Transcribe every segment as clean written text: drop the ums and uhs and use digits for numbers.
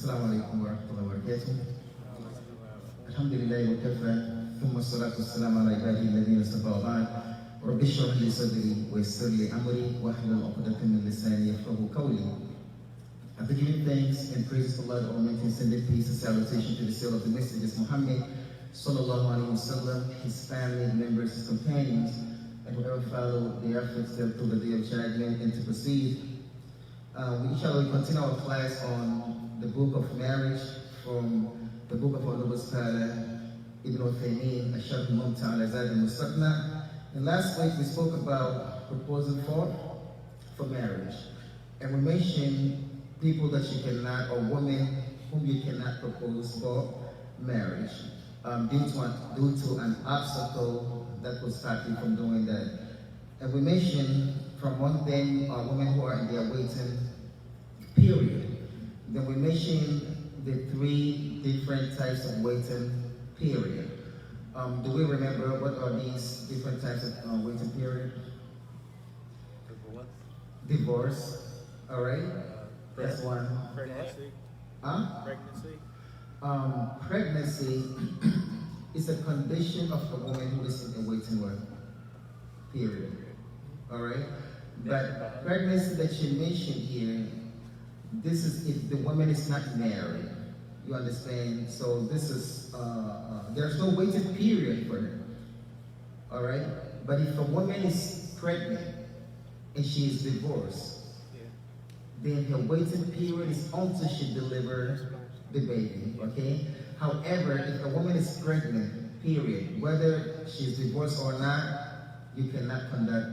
السلام عليكم ورحمة الله وبركاته. الحمد لله وكفى ثم الصلاة والسلام على عباده الذين اصطفى وبعد. رب اشرح لي صدري ويسر لي أمري واحلل عقدة من لساني يفقهوا قولي. After giving thanks and praise to Allah the Almighty, and sending peace and salutation to the seal of the messages Muhammad sallallahu alaihi wasallam, his family, members, his companions, and whoever follow the efforts till the day of judgment and to proceed. We inshallah continue our class on the book of marriage from the book of our noble scholar Ibn Uthaymeen, Asharh al-Mumta' ala Zad al-Mustaqna. And last week we spoke about proposal for marriage. And we mentioned people that you cannot, or women whom you cannot propose for marriage due to an obstacle that will stop you from doing that. And we mentioned from one thing, women who are in their waiting period. Then we mentioned the three different types of waiting period. Do we remember what are these different types of waiting period? Divorce. All right. That's one. Pregnancy. Huh? Pregnancy. Pregnancy is a condition of a woman who is in a waiting period. All right. But pregnancy that you mentioned here, this is if the woman is not married. You understand? So this is there's no waiting period for her. All right. But if a woman is pregnant and she is divorced, then her waiting period is until she delivers the baby, okay? However, if a woman is pregnant, period, whether she's divorced or not, you cannot conduct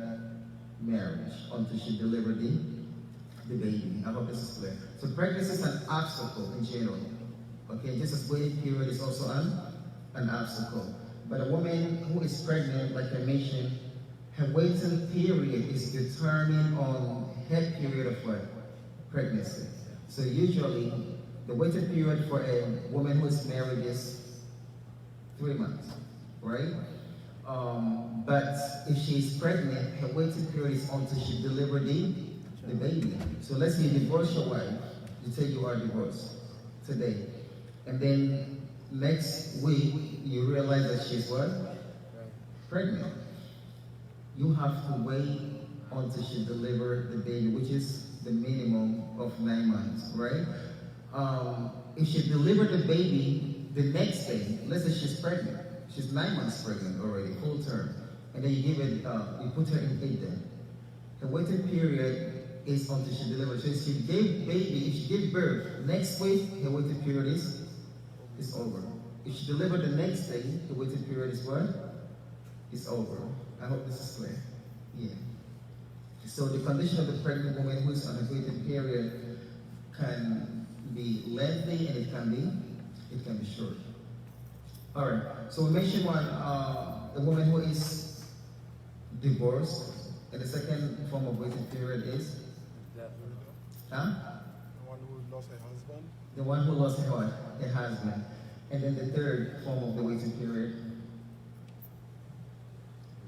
marriage until she delivers the baby. I hope this is clear. So pregnancy is an obstacle in general, okay? Just as waiting period is also an obstacle. But a woman who is pregnant, like I mentioned, her waiting period is determined on her period of what? Pregnancy. So usually, the waiting period for a woman who is married is 3 months, right? But if she is pregnant, her waiting period is until she delivers the baby. So let's say you divorce your wife, you say you are divorced today, and then next week you realize that she's what? Pregnant. You have to wait until she delivers the baby, which is the minimum of 9 months, right? If she delivered the baby the next day, let's say she's pregnant, she's 9 months pregnant already, full term, and then you give it, you put her in Iddah. The waiting period is until she delivers. So if she gave birth next week, her waiting period is over. If she delivered the next day, the waiting period is what? Is over. I hope this is clear. Yeah. So the condition of the pregnant woman who is on a waiting period can be lengthy and it can be short. All right. So we mentioned one, the woman who is divorced, and the second form of waiting period is huh? The one who lost her husband. The one who lost her husband, and then the third form of the waiting period.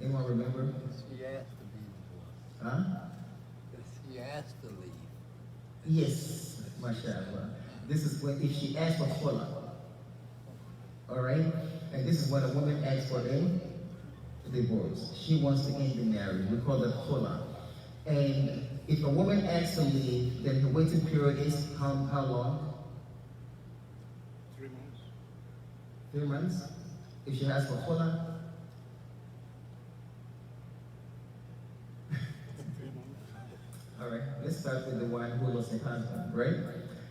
Anyone remember? She asked to be divorced. Huh? She asked to leave. Yes, mashallah. This is when if she asks for khula. Alright? And this is when a woman asks for a divorce. She wants to end the marriage. We call that khula. And if a woman asks to leave, then her waiting period is how long? 3 months. 3 months? If she asks for khula? 3 months. Alright, let's start with the one who lost her husband, right?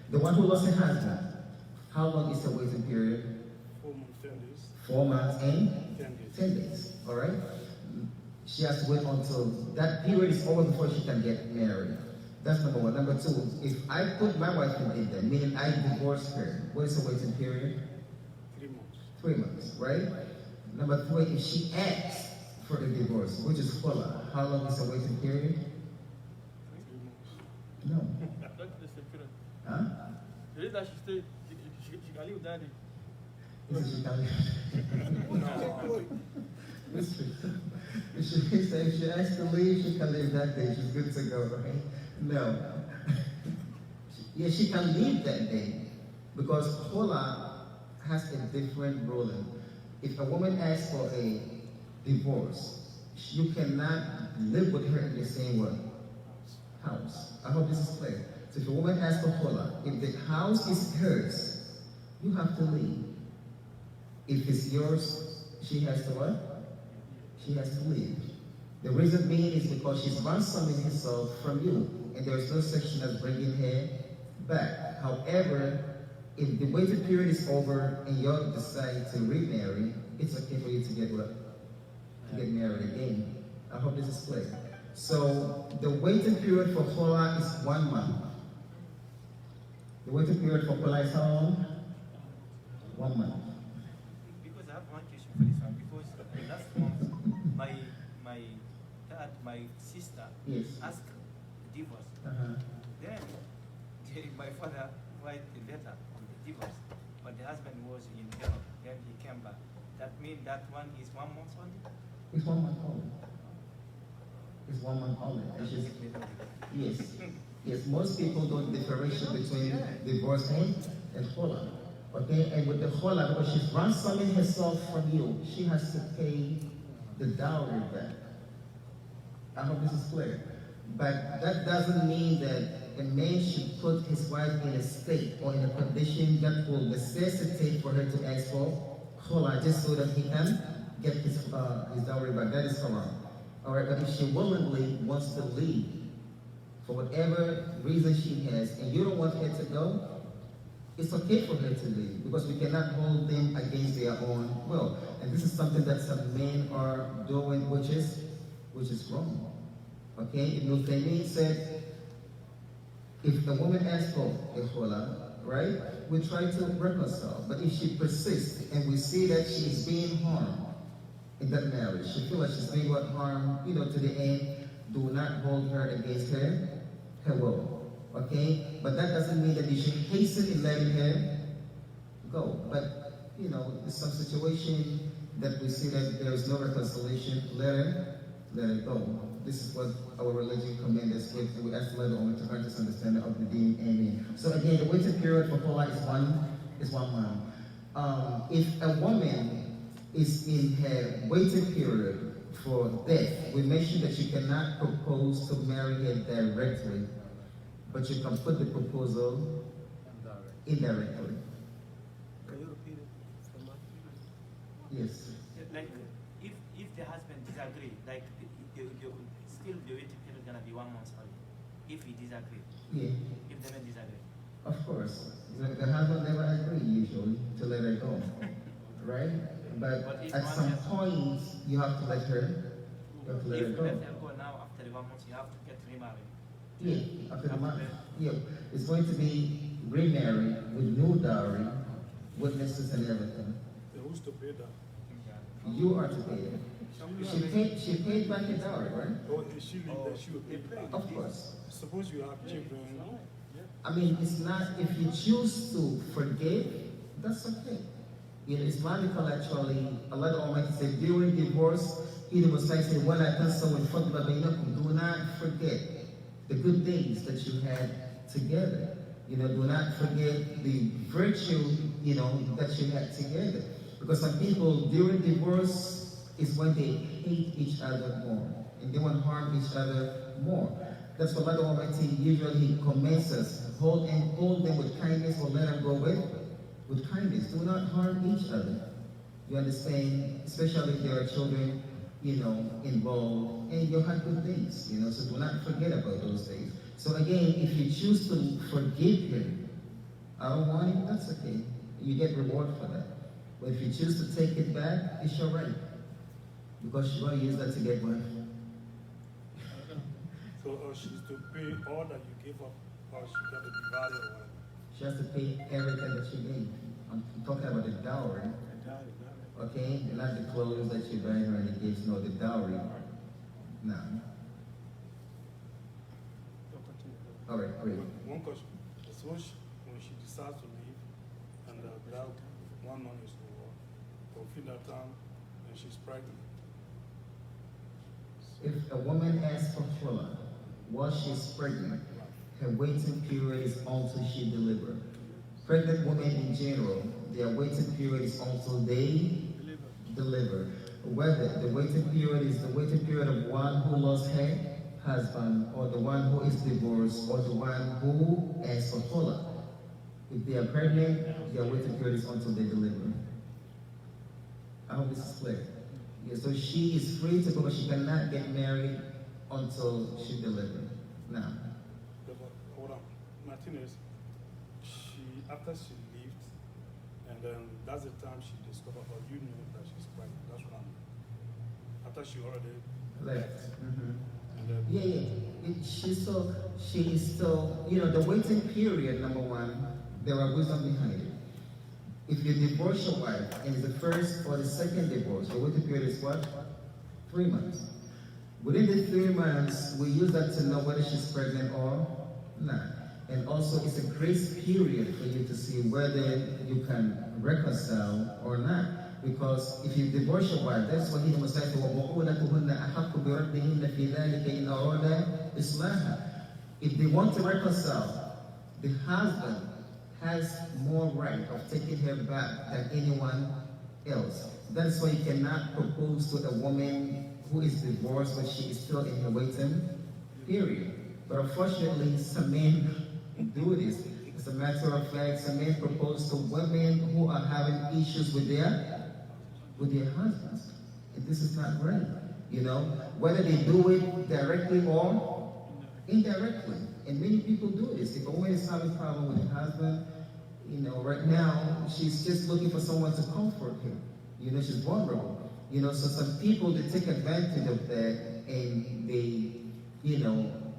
The one who lost her husband, how long is the waiting period? 4 months, 10 days. 4 months and 10 days. 10 days, alright? She has to wait until that period is over before she can get married. That's number one. Number two, if I put my wife in Iddah, meaning I divorced her, what is the waiting period? 3 months. 3 months, right? Number three, if she asks for a divorce, which is khula, how long is the waiting period? 3 months. No. Huh? She can leave daddy. This is she can leave. If she has to leave, she can leave that day. She's good to go, right? No. Yeah, she can leave that day. Because Hola has a different ruling. If a woman asks for a divorce, you cannot live with her in the same way. House. I hope this is clear. So if a woman asks for Hola, if the house is hers, you have to leave. If it's yours, she has to what? She has to leave. The reason being is because she's ransoming herself from you, and there is no section that's bringing her back. However, if the waiting period is over and you decide to remarry, it's okay for you to get what? To get married again. I hope this is clear. So the waiting period for Hola is 1 month. The waiting period for Hola is how long? 1 month. Because I have one question for this one. Because last month, my sister Yes. asked divorce. Uh-huh. Then my father write a letter on the divorce, but the husband was in Europe. Then he came back. That means that one is 1 month only. It's 1 month only. It's 1 month only. It's just, yes. Yes, most people don't differentiate between divorce and Hola. Okay, and with the Hola, because she's ransoming herself from you, she has to pay the dowry back. I hope this is clear. But that doesn't mean that a man should put his wife in a state or in a condition that will necessitate for her to ask for Hola just so that he can get his dowry back. That is haram. All right, but if she willingly wants to leave for whatever reason she has, and you don't want her to go, it's okay for her to leave because we cannot hold them against their own will. And this is something that some men are doing, which is wrong. Okay, Ibn Taymiyyah said, if a woman asks for a Hola, right, we try to reconcile. But if she persists and we see that she is being harmed in that marriage, she feels like she's being harmed, to the end, do not hold her against her will. Okay? But that doesn't mean that you should hasten in letting her go. But, there's some situation that we see that there is no reconciliation, let her go. This is what our religion commands us with, and we ask the Lord to grant us understanding of the deen. Amen. So again, the waiting period for Hola is 1 month. If a woman is in her waiting period for death, we mentioned that you cannot propose to marry her directly, but you can put the proposal indirectly. Can you repeat it for me? Yes. Like, if the husband disagree, like still the waiting period gonna be 1 month only. If he disagree, Yeah. if the man disagree. Of course. The husband never agree usually to let her go. Right? But if at one some has- point you have to let her If go. you let them go now, after the 1 month, you have to get remarried. Yeah, after the month. Yeah. It's going to be remarried with new dowry, witnesses and everything. They used to pay that. You are to pay it. She paid back the dowry, right? Or if she leave, then she will pay back. Of course. Suppose you have children. I mean, it's not, if you choose to forgive, that's okay. In Islamical, actually, Allah the Almighty said, during divorce, He was like saying, وَلَا تَنْسَوْا الْفَضْلَ بَيْنَكُمْ. Do not forget the good things that you had together. Do not forget the virtue, that you had together. Because some people, during divorce, is when they hate each other more. And they want to harm each other more. That's what Allah the Almighty usually commends us. Hold them with kindness or let them go with kindness. Do not harm each other. You understand? Especially if there are children, involved. And you have good things, so do not forget about those things. So again, if you choose to forgive him, I don't want him, that's okay. You get reward for that. But if you choose to take it back, it's your right. Because you're going to use that to get money. So she's to pay all that you gave up, or she got to divide it or what? She has to pay everything that you gave. I'm talking about the dowry. Okay? Not the clothes that you buy her and the gifts, no, the dowry. No. All right, great. One question. Suppose when she decides to leave, and that 1 month is over, fulfill that time, and she's pregnant. If a woman asks for Hola while she's pregnant, her waiting period is until she delivers. pregnant women in general, their waiting period is until they deliver. Whether the waiting period is the waiting period of one who lost her husband, or the one who is divorced, or the one who asks for talaq. If they are pregnant, their waiting period is until they deliver. I hope this is clear. Yeah, so she is free to go, but she cannot get married until she delivers. Now. Yeah, but hold on. Martinez, after she left, and then that's the time she discovered, or you knew that she's pregnant. That's what I'm. After she already Left. Mm-hmm. and then Yeah. She is still, the waiting period, number one, there are wisdom behind it. If you divorce your wife and it's the first or the second divorce, the waiting period is what? 3 months. Within the 3 months, we use that to know whether she's pregnant or not. And also, it's a grace period for you to see whether you can reconcile or not. Because if you divorce your wife, that's what he was saying, if they want to reconcile, the husband has more right of taking her back than anyone else. That's why you cannot propose to a woman who is divorced but she is still in her waiting period. But unfortunately, some men do this. As a matter of fact, some men propose to women who are having issues with their husbands. And this is not right. Whether they do it directly or indirectly. And many people do this. If a woman is having a problem with her husband, right now, she's just looking for someone to comfort her. She's vulnerable. So some people, they take advantage of that and they,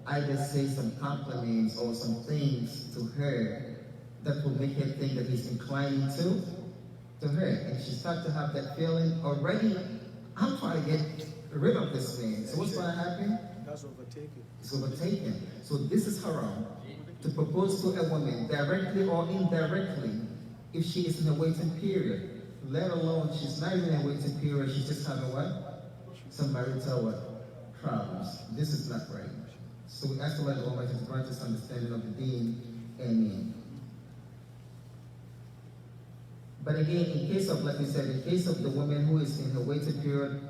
either say some compliments or some things to her that will make her think that he's inclining to her. And she starts to have that feeling already, I'm trying to get rid of this man. So what's going to happen? that's overtaken. It's overtaken. So this is haram. To propose to a woman, directly or indirectly, if she is in a waiting period, let alone she's not even in a waiting period, she's just having what? Some marital problems. This is not right. So we ask Allah the Almighty to grant us understanding of the deen. Amen. But again, in case of, like we said, in case of the woman who is in her waiting period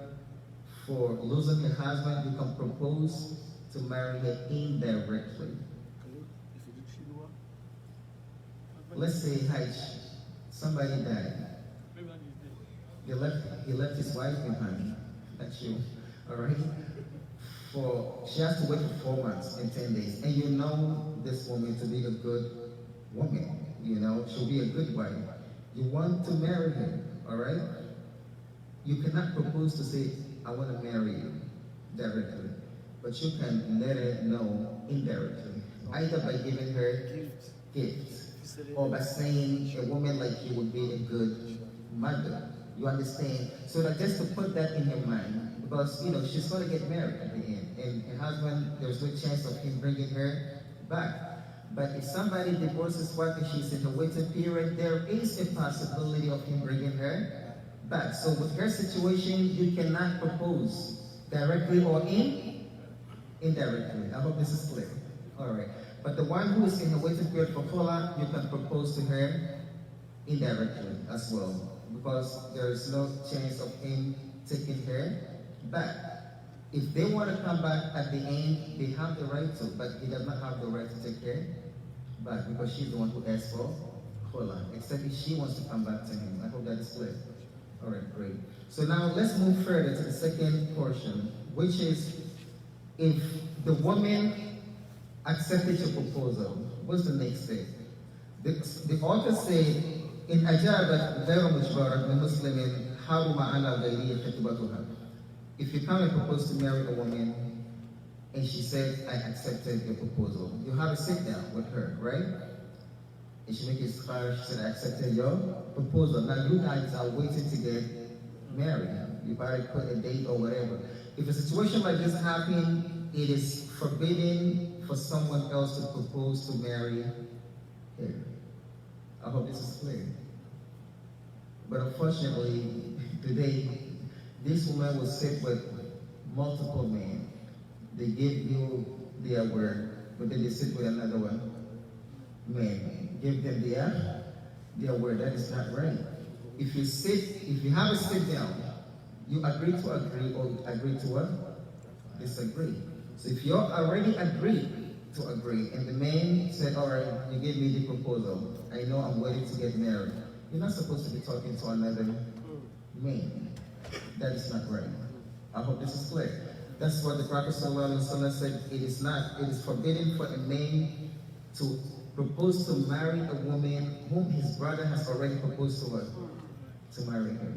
for losing her husband, you can propose to marry her indirectly. Let's say, somebody died. He left his wife behind. That's you. Alright? She has to wait for 4 months and 10 days. And you know this woman to be a good woman. She'll be a good wife. You want to marry her, alright? You cannot propose to say, I want to marry you directly. But you can let her know indirectly. Either by giving her gifts. Or by saying a woman like you would be a good mother. You understand? So that just to put that in your mind, because she's going to get married at the end, and her husband, there's no chance of him bringing her back. But if somebody divorces wife and she's in the waiting period, there is a possibility of him bringing her back. So with her situation, you cannot propose directly or indirectly. I hope this is clear. All right. But the one who is in the waiting period for khula, you can propose to her indirectly as well, because there is no chance of him taking her back. If they want to come back at the end, they have the right to, but he does not have the right to take her back because she's the one who asked for khula, except if she wants to come back to him. I hope that is clear. All right, great. So now let's move further to the second portion, which is if the woman accepted your proposal, what's the next step? The author said, in ajabat ghayru mujbarat bi muslimin haruma ala ghayrihi khitbatuha. If you come and propose to marry a woman and she said, I accepted your proposal, you have a sit down with her, right? And she makes it clear, she said, I accepted your proposal. Now you guys are waiting to get married. You've already put a date or whatever. If a situation like this happens, it is forbidden for someone else to propose to marry her. I hope this is clear. But unfortunately, today, this woman will sit with multiple men. They give you their word, but then they sit with another one. Men give them their Be aware that is not right. If you have a sit down, you agree to agree or agree to what? Disagree. So if you're already agreed to agree, and the man said, all right, you gave me the proposal, I know I'm ready to get married. You're not supposed to be talking to another man. That is not right. I hope this is clear. That's what the Prophet ﷺ said. It is forbidden for a man to propose to marry a woman whom his brother has already proposed to her, to marry her.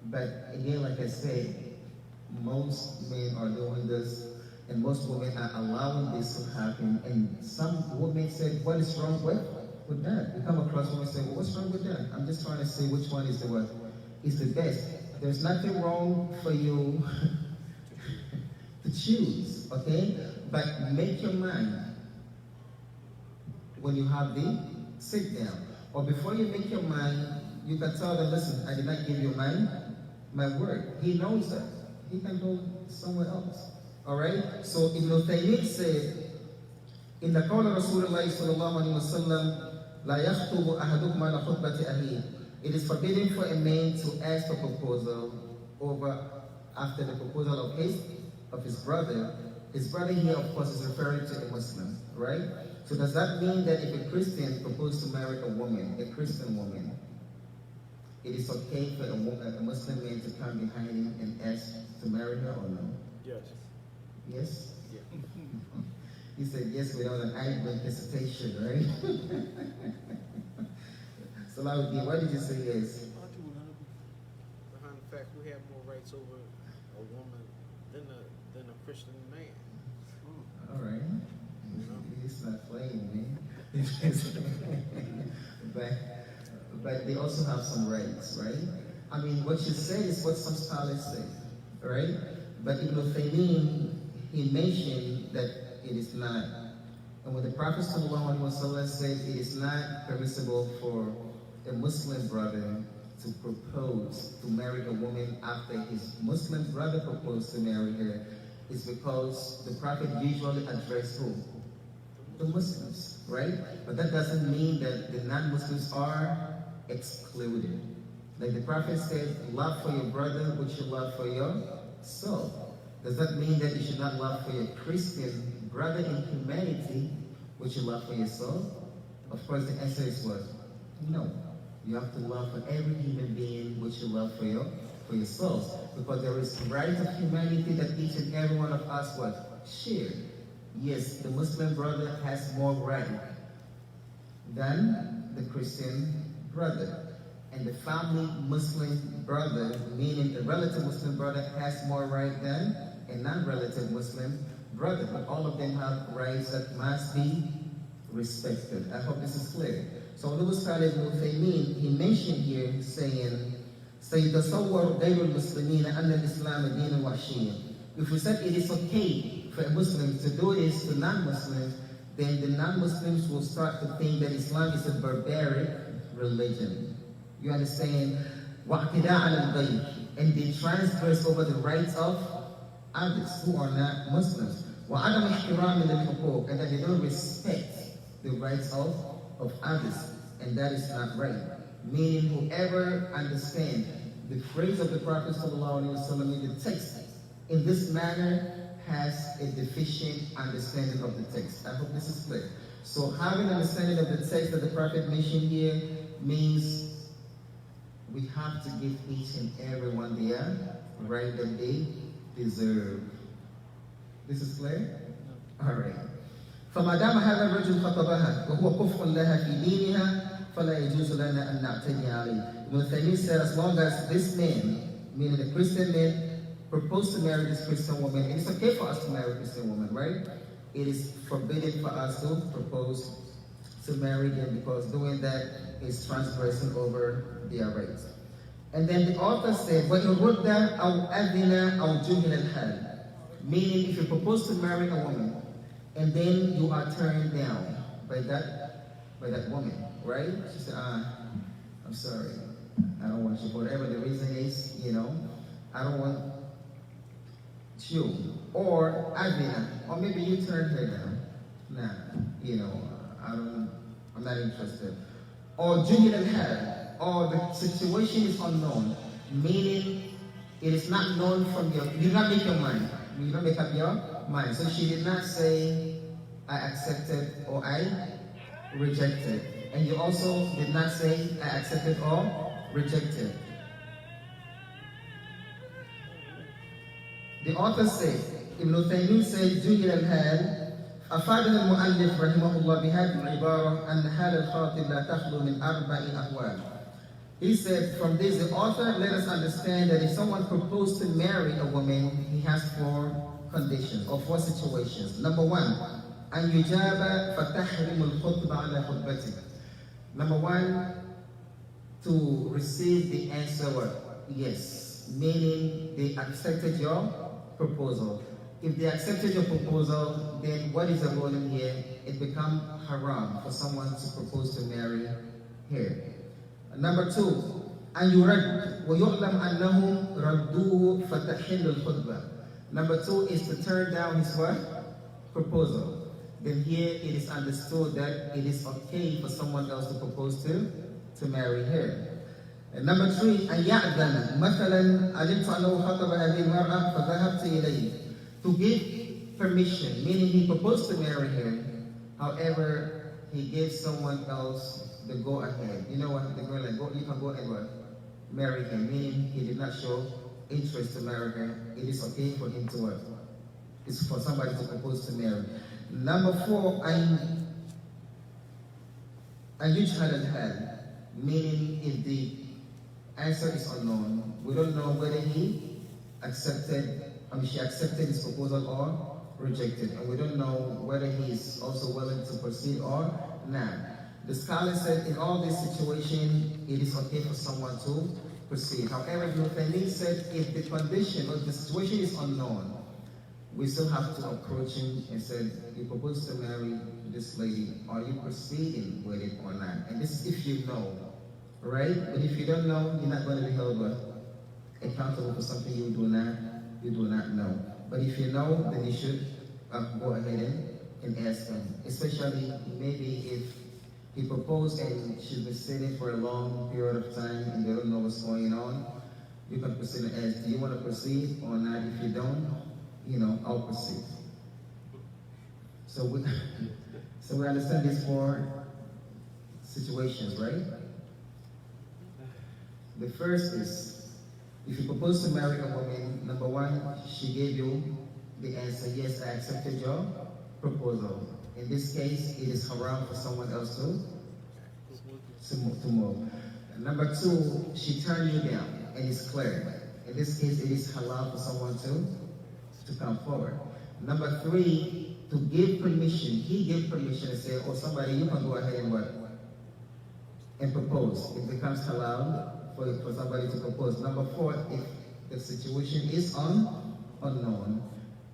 But again, like I said, most men are doing this, and most women are allowing this to happen. And some women said, what is wrong with that? We come across women say, well, what's wrong with that? I'm just trying to say which one is the best. There's nothing wrong for you to choose, okay? But make your mind when you have the sit down. Or before you make your mind, you can tell them, listen, I did not give you my word. He knows that. He can go somewhere else. Alright? So Ibn Taymiyyah said, in the call of Rasulullah sallallahu alayhi wa sallam, لا يخطب أحدكم على خطبة أهله. It is forbidden for a man to ask for proposal after the proposal of his brother. His brother here, of course, is referring to a Muslim, right? So does that mean that if a Christian proposed to marry a woman, a Christian woman, it is okay for a Muslim man to come behind him and ask to marry her or no? Yes. Yes? Yeah. He said yes without an eyebrow hesitation, right? So Salahuddin, why did you say yes? Behind the fact we have more rights over a woman than a Christian man. All right. It's not playing, man. but they also have some rights, right? I mean, what you say is what some scholars say, right? But Ibn Taymiyyah, he mentioned that it is not. And when the Prophet ﷺ said it is not permissible for a Muslim brother to propose to marry a woman after his Muslim brother proposed to marry her, is because the Prophet usually addressed who? The Muslims, right? But that doesn't mean that the non-Muslims are excluded. Like the Prophet said, love for your brother what you love for yourself. Does that mean that you should not love for your Christian brother in humanity what you love for yourself? Of course, the answer is what? No. You have to love for every human being what you love for yourselves. Because there is right of humanity that each and every one of us what? Share. Yes, the Muslim brother has more right than the Christian brother. And the family Muslim brother, meaning the relative Muslim brother, has more right than a non-relative Muslim brother. But all of them have rights that must be respected. I hope this is clear. So when Ibn Taymiyyah, he mentioned here saying, سيتصور غير المسلمين أن الإسلام دين وحشي. If we said it is okay for a Muslim to do this to non-Muslims, then the non-Muslims will start to think that Islam is a barbaric religion. You understand? وَاعْتِدَاءً عَلَى الْغَيْرِ. And they transgress over the rights of others who are not Muslims. وَعَدَمْ احْتِرَامِ لِلْحُقُوقِ. And that they don't respect the rights of others. And that is not right. Meaning whoever understands the phrase of the Prophet ﷺ in the text in this manner has a deficient understanding of the text. I hope this is clear. So having an understanding of the text that the Prophet mentioned here means we have to give each and every one their right that they deserve. This is clear? All right. فما دام هذا الرجل خطبها وهو كفء لها في دينها فلا يجوز لنا أن نعتدي عليه. Ibn Taymiyyah said, as long as this man, meaning the Christian man, proposed to marry this Christian woman, it is okay for us to marry a Christian woman, right? It is forbidden for us to propose to marry them because doing that is transgressing over their rights. And then the author said, وَإِنْ رُدَّ أَوْ أَذِنَ أَوْ جُهِلَ الْحَالِ. Meaning, if you propose to marry a woman, and then you are turned down by that woman, right? She said, I'm sorry, I don't want you. Whatever the reason is, I don't want you. Or Adina, or maybe you turn her down. Nah, I'm not interested. or juhil al-hal, or the situation is unknown, meaning it is not known from your, you do not make your mind, you don't make up your mind. So she did not say, I accepted or I rejected. And you also did not say, I accepted or rejected. The author says, Ibn Taymiyyah said, جُهِلَ الْحَالِ أفادنا المؤلف رحمه الله بهذه العبارة أن حال الخاطب لا تخلو من أربع أحوال. He said, from this, the author let us understand that if someone proposed to marry a woman, he has 4 conditions or 4 situations. Number 1, أن يجاب فتحرم الخطبة على خطبته. Number 1, to receive the answer, yes, meaning they accepted your proposal. If they accepted your proposal, then what is the ruling here? It becomes haram for someone to propose to marry her. Number 2, أن يرد ويعلم أنهم ردوه فتحل الخطبة. Number 2 is to turn down his what? Proposal. Then here it is understood that it is okay for someone else to propose to marry her. And number 3, أن يأذن مثلا علمت أنه خطب هذه المرأة فذهبت إليه. To give permission, meaning he proposed to marry her, however, he gave someone else the go ahead. You know what? The girl like, go, you can go and what? Marry him, meaning he did not show interest to marry her. It is okay for him to what? It's for somebody to propose to marry. Number 4, أن يجهل الحال, meaning if the answer is unknown, we don't know whether he accepted, she accepted his proposal or rejected, and we don't know whether he is also willing to proceed or not. The scholar said in all this situation, it is okay for someone to proceed. However, Ibn Taymiyyah said if the condition or the situation is unknown, we still have to approach him and say, you propose to marry this lady, are you proceeding with it or not? And this is if you know, right? But if you don't know, you're not going to be held accountable for something you do not know. But if you know, then you should go ahead and ask him. Especially maybe if he proposed and she's been sitting for a long period of time and they don't know what's going on, you can proceed and ask, do you want to proceed or not? If you don't, I'll proceed. So we understand these 4 situations, right? The first is, if you propose to marry a woman, number 1, she gave you the answer, yes, I accepted your proposal. In this case, it is haram for someone else to move. And number 2, she turned you down, and it's clear. In this case, it is halal for someone to come forward. Number 3, to give permission. He gave permission and said, somebody, you can go ahead and what? And propose. It becomes halal for somebody to propose. Number 4, if the situation is unknown,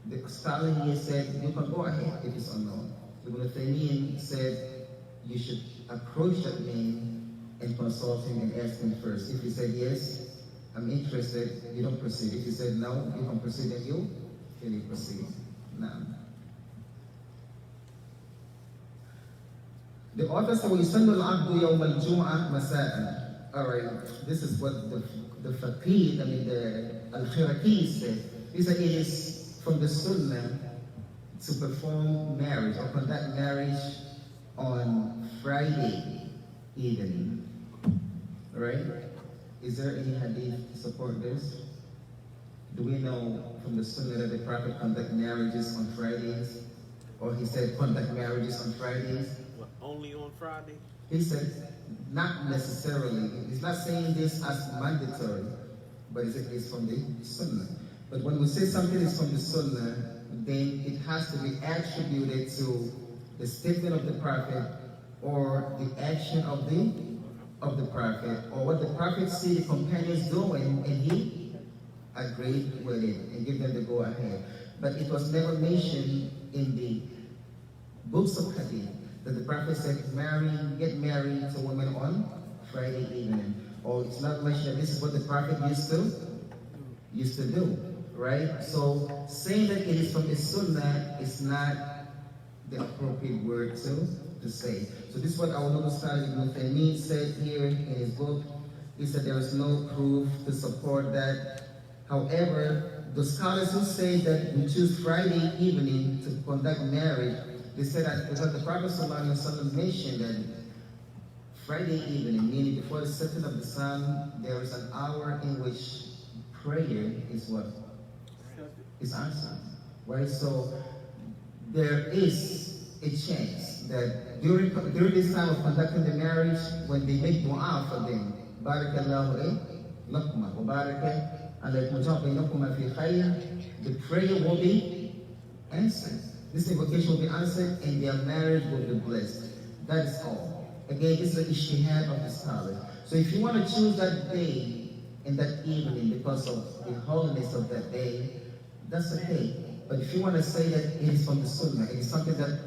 the scholar here said, you can go ahead if it's unknown. Ibn Taymiyyah said, you should approach that man and consult him and ask him first. If he said, yes, I'm interested, you don't proceed. If he said, no, you can proceed, and you proceed. Now, the author said, وَيُسَنُّ الْعَبْدُ يَوْمَ الْجُمْعَةِ مَسَاءً. All right, this is what the faqih, the al-khiraqi said. He said it is from the sunnah to perform marriage or conduct marriage on Friday evening. All right? Is there any hadith to support this? Do we know from the sunnah that the Prophet conduct marriages on Fridays? Or he said conduct marriages on Fridays? What, only on Friday? He said, not necessarily. He's not saying this as mandatory, but it's from the Sunnah. But when we say something is from the Sunnah, then it has to be attributed to the statement of the Prophet or the action of the Prophet, or what the Prophet see the companions doing and he agreed with it and give them the go ahead. But it was never mentioned in the books of Hadith that the Prophet said, get married to women on Friday evening. Or it's not mentioned that this is what the Prophet used to do, right? So saying that it is from the Sunnah is not the appropriate word to say. So this is what our noble scholar Ibn Taymiyyah said here in his book. He said there is no proof to support that. However, the scholars who say that we choose Friday evening to conduct marriage, they said that because the Prophet ﷺ mentioned that Friday evening, meaning before the setting of the sun, there is an hour in which prayer is what? Is answered. Right? So there is a chance that during this time of conducting the marriage, when they make dua for them, Barakallahu lakuma wa baraka alaykum bainakuma fi khayr, the prayer will be answered. This invocation will be answered and their marriage will be blessed. That is all. Again, this is the ijtihad of the scholar. So if you want to choose that day and that evening because of the holiness of that day, that's okay. But if you want to say that it is from the Sunnah, it is something that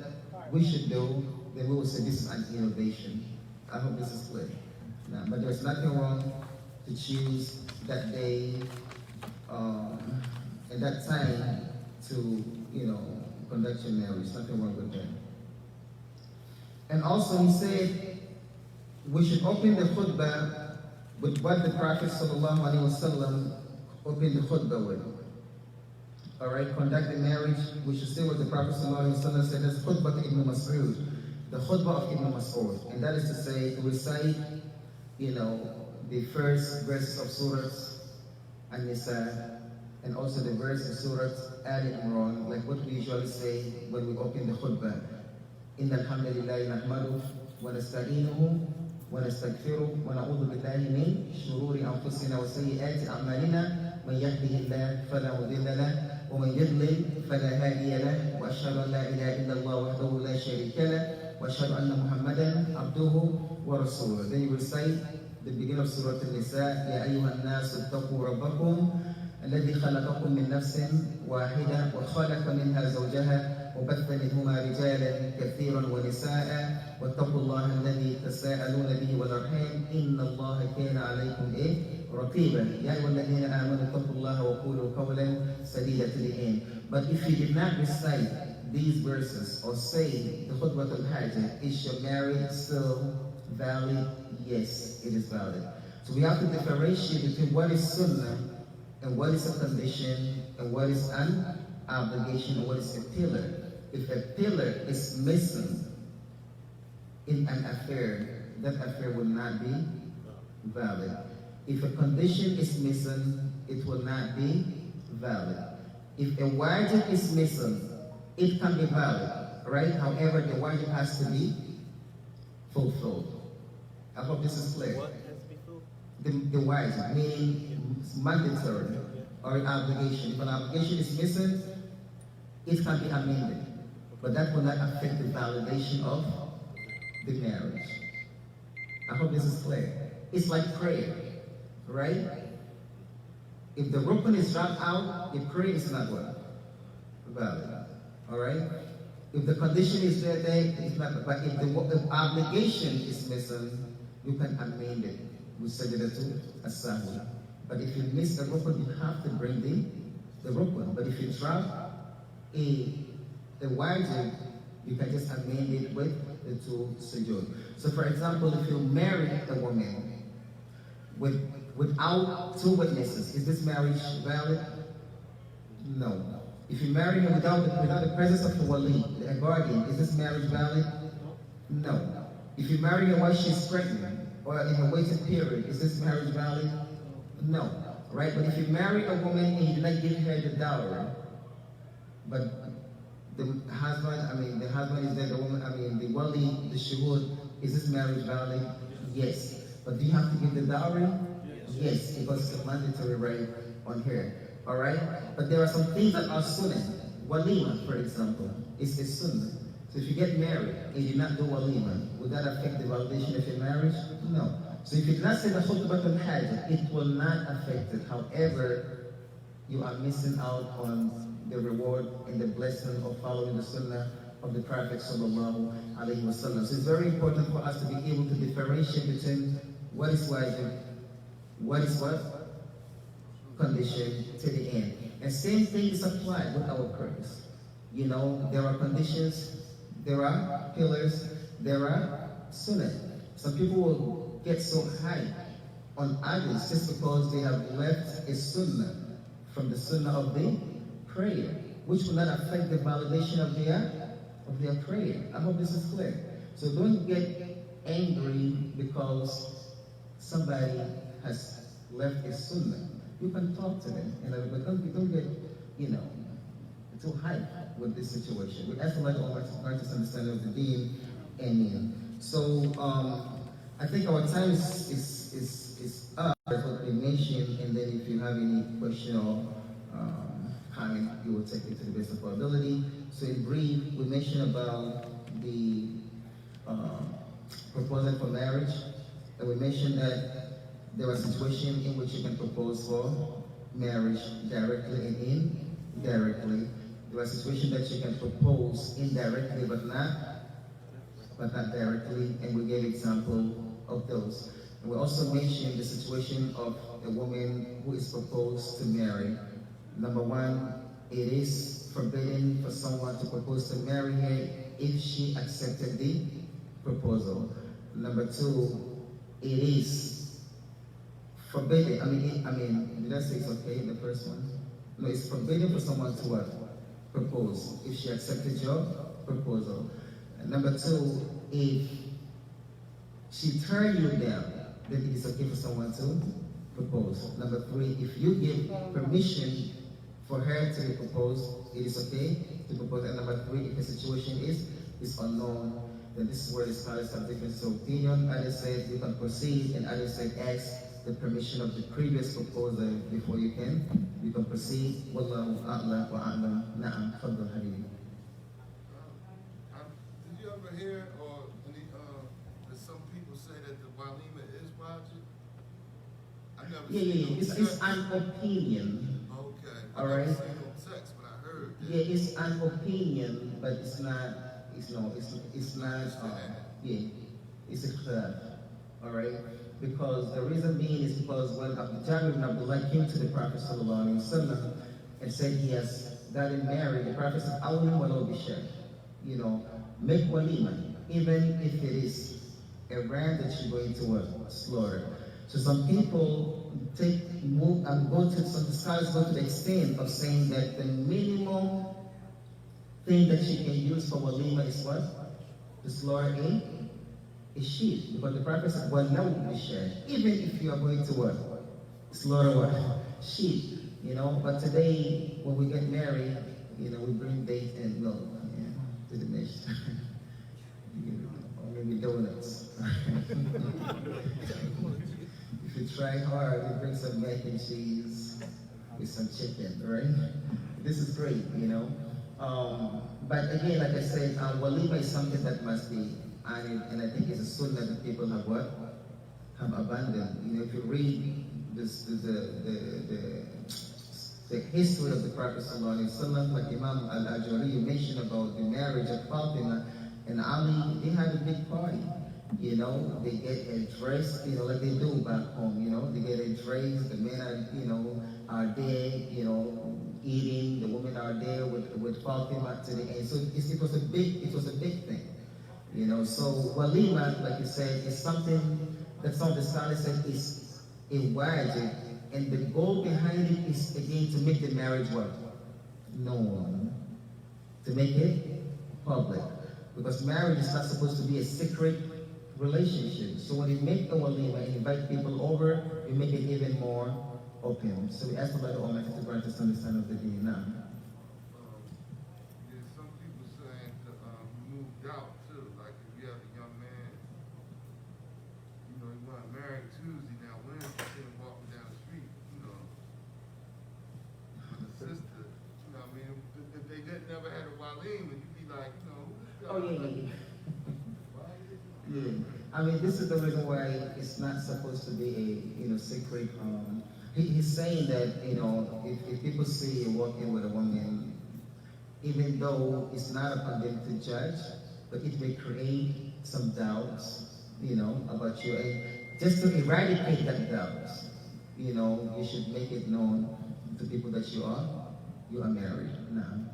we should do, then we will say this is an innovation. I hope this is clear. Now, but there's nothing wrong to choose that day and that time to, conduct your marriage. Nothing wrong with that. And also he said we should open the khutbah with what the Prophet ﷺ opened the khutbah with. Alright, conduct the marriage, we should say what the Prophet ﷺ said, that's khutbah to Ibn Mas'ud, the khutbah of Ibn Mas'ud. And that is to say, to recite, the first verses of Surah An-Nisa, and also the verse of Surah Al-Imran, like what we usually say when we open the khutbah. إن الحمد لله نحمده ونستعينه ونستغفره ونعوذ بالله من شرور أنفسنا وسيئات أعمالنا من يهده الله فلا مضل له ومن يضلل فلا هادي له وأشهد أن لا إله إلا الله وحده لا شريك له وأشهد أن محمدا عبده ورسوله. Then you recite the beginning of Surah An-Nisa. يا أيها الناس اتقوا ربكم الذي خلقكم من نفس واحدة وخلق منها زوجها وبث منهما رجالا كثيرا ونساء واتقوا الله الذي تساءلون به والأرحام إن الله كان عليكم رقيبا يا أيها الذين آمنوا اتقوا الله وقولوا قولا سديدا to the end. But if you did not recite these verses or say the khutbah al-hajj, is your marriage still valid? Yes, it is valid. So we have to differentiate between what is sunnah and what is a condition and what is an obligation and what is a pillar. If a pillar is missing in an affair, that affair will not be valid. If a condition is missing, it will not be valid. If a wajib is missing, it can be valid, right? However, the wajib has to be fulfilled. I hope this is clear. What has to be fulfilled? The wajib, meaning it's mandatory or an obligation. If an obligation is missing, it can be amended. But that will not affect the validation of the marriage. I hope this is clear. It's like prayer, right? If the rukun is dropped out, the prayer is not what? Valid. Alright? If the condition is there, it's not. But if the obligation is missing, you can amend it. We said it as sahwi. But if you miss the rukun, you have to bring the rukun. But if you drop the wajib, you can just amend it with the two sujood. So for example, if you marry a woman without two witnesses, is this marriage valid? No. If you marry her without the presence of the wali, the guardian, is this marriage valid? No. If you marry her while she's pregnant or in her waiting period, is this marriage valid? No. Right? But if you marry a woman and you do not give her the dowry, but the husband is there, the woman, the wali, the shuhud, is this marriage valid? Yes. But do you have to give the dowry? Yes, because it's a mandatory right on her. Alright? But there are some things that are sunnah. Walima, for example, is a sunnah. So if you get married and you do not do walima, would that affect the validation of your marriage? No. So if you do not say the khutbah al-hajj, it will not affect it. However, you are missing out on the reward and the blessing of following the sunnah of the Prophet sallallahu alaihi wasallam. So it's very important for us to be able to differentiate between what is wajib, what is what? Condition to the end. And same thing is applied with our prayers. There are conditions, there are pillars, there are sunnah. Some people will get so high on others just because they have left a sunnah from the sunnah of the prayer, which will not affect the validation of their prayer. I hope this is clear. So don't get angry because somebody has left a sunnah. You can talk to them, but don't get, too hyped with this situation. We ask Allah to grant us understanding of the deen. Amen. So I think our time is up, as what we mentioned, and then if you have any question or comment, you will take it to the best of our ability. So in brief, we mentioned about the proposal for marriage, and we mentioned that there are situations in which you can propose for marriage directly and indirectly. There are situations that you can propose indirectly but not directly, and we gave example of those. And we also mentioned the situation of a woman who is proposed to marry. Number one, it is forbidden for someone to propose to marry her if she accepted the proposal. Number two, it is forbidden. Did I say it's okay in the first one? No, it's forbidden for someone to what? Propose if she accepted your proposal. And number two, if she turned you down, then it is okay for someone to propose. Number three, if you give permission for her to propose, it is okay to propose. And number three, if the situation is unknown, then this is where the scholars have different opinion. Others said you can proceed, and others said ask the permission of the previous proposer before you can proceed. Wallahu a'lam wa a'lam. Na'am, fadl habibi. Did you ever hear or any that some people say that the walima is wajib? I never seen no It's an opinion. Okay. All I right. never seen no text, but I heard that. Yeah, it's an opinion, but it's not. It's not. It's a khilaf. All right. Because the reason being is because when Abdullah came to the Prophet ﷺ and said he has gotten married, the Prophet said, "Awlim walau bishar," make walima, even if it is a ram that you're going to slaughter. So some people some scholars go to the extent of saying that the minimum thing that you can use for walima is what? To slaughter a sheep. Because the Prophet said, "Well, now we share." Even if you are going to what? Slaughter what? Sheep. But today when we get married, we bring date and milk to the mesh. Or maybe donuts. If you try hard, you bring some mac and cheese with some chicken, right? This is great, But again, like I said, walima is something that must be honored, and I think it's a sunnah that people have abandoned. If you read the history of the Prophet ﷺ, like Imaam al-Ajuri mentioned about the marriage of Fatima and Ali, they had a big party. They get a dress, like they do back home. They get a dress. The men are there, eating. The women are there with Fatima to the end. So it was a big thing. So walima, like you said, is something that some of the scholars said is a wajib, and the goal behind it is again to make the marriage what? Known, to make it public, because marriage is not supposed to be a secret relationship. So when you make a walima and invite people over, you make it even more open. So we ask Allah the Almighty to grant us understanding of the deen now. Some people saying to remove doubt too. Like if you have a young man, you want to marry Tuesday, now Wednesday, see him walking down the street, with a sister, if they never had a walim, and you'd be like, who's Oh yeah. Yeah. This is the reason why it's not supposed to be a secret. He's saying that if people see you walking with a woman, even though it's not upon them to judge, but it may create some doubts, about you, and just to eradicate that doubt, you should make it known to people that you are married now.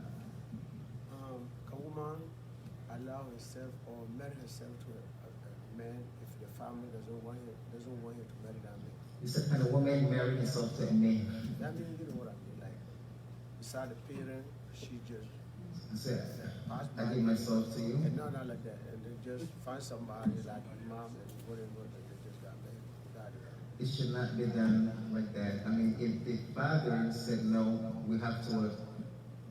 Kauman, Allah allow herself or marry herself to a man if the family doesn't want him to marry that man. You said, can a woman marry herself to a man? That means, you know what I mean, like, beside the parent, she just I said, pass I by give myself to you. and not like that, and they just find somebody like Imaam and whatever, and they just got married. It should not be done like that. I mean, if the father said no, we have to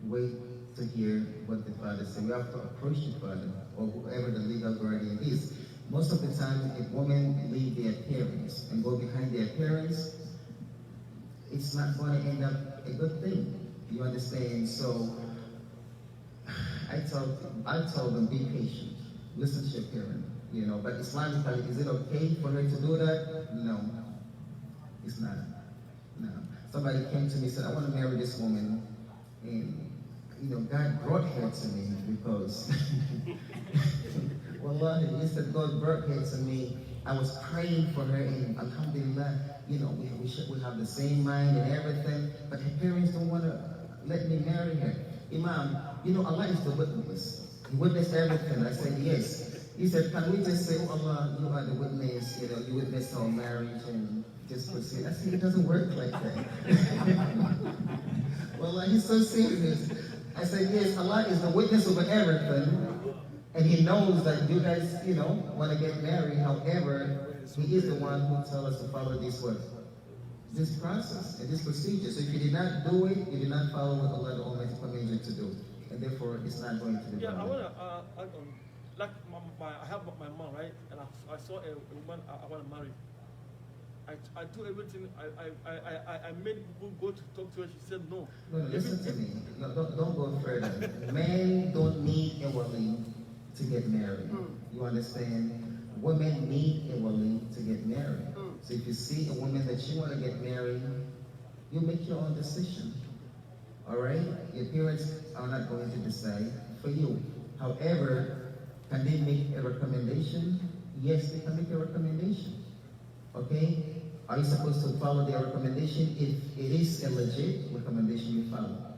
wait to hear what the father said. We have to approach the father or whoever the legal guardian is. Most of the time, if women leave their parents and go behind their parents, it's not going to end up a good thing. You understand? So I told them, be patient. Listen to your parent. You know, but Islamically, is it okay for her to do that? No. It's not. No. Somebody came to me and said, I want to marry this woman. And, you know, God brought her to me because, Wallahi, he said God brought her to me. I was praying for her, and alhamdulillah, you know, we have the same mind and everything, but her parents don't want to let me marry her. Imam, you know, Allah is the witness. He witnessed everything. I said, yes. He said, can we just say, oh Allah, you are the witness, you know, you witnessed our marriage and just proceed. I said, it doesn't work like that. Well, he's so serious. I said, yes, Allah is the witness over everything. And he knows that you guys, you know, want to get married. However, he is the one who tells us to follow this what? This process and this procedure. So if you did not do it, you did not follow what Allah the Almighty commanded you to do. And therefore, it's not going to be Yeah, I done. want to add on. Like, I have my mom, right? And I saw a woman I want to marry. I do everything. I made people go to talk to her. She said no. No, listen to me. No, don't go further. Men don't need a wali to get married. You understand? Women need a wali to get married. So if you see a woman that you want to get married, you make your own decision. All right? Your parents are not going to decide for you. However, can they make a recommendation? Yes, they can make a recommendation. Okay? Are you supposed to follow their recommendation? If it is a legit recommendation, you follow.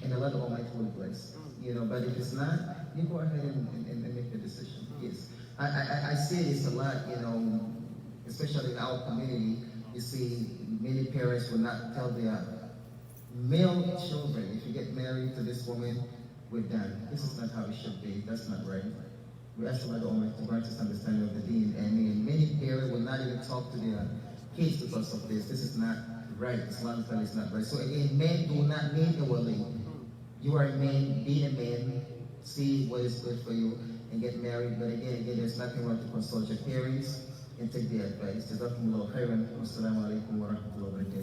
And Allah the Almighty will bless. You know, but if it's not, you go ahead and make the decision. Yes. I see this a lot, you know, especially in our community. You see many parents will not tell their male children, if you get married to this woman, we're done. This is not how it should be. That's not right. We ask Allah the Almighty to grant us understanding of the deen. And many parents will not even talk to their kids because of this. This is not right. Islamically is not right. So again, men do not need a wali. You are a man, be a man, see what is good for you, and get married. But again, there's nothing wrong to consult your parents and take their advice. Jazakumullahu khairan. Wassalamu alaikum wa rahmatullahi wa barakatuh.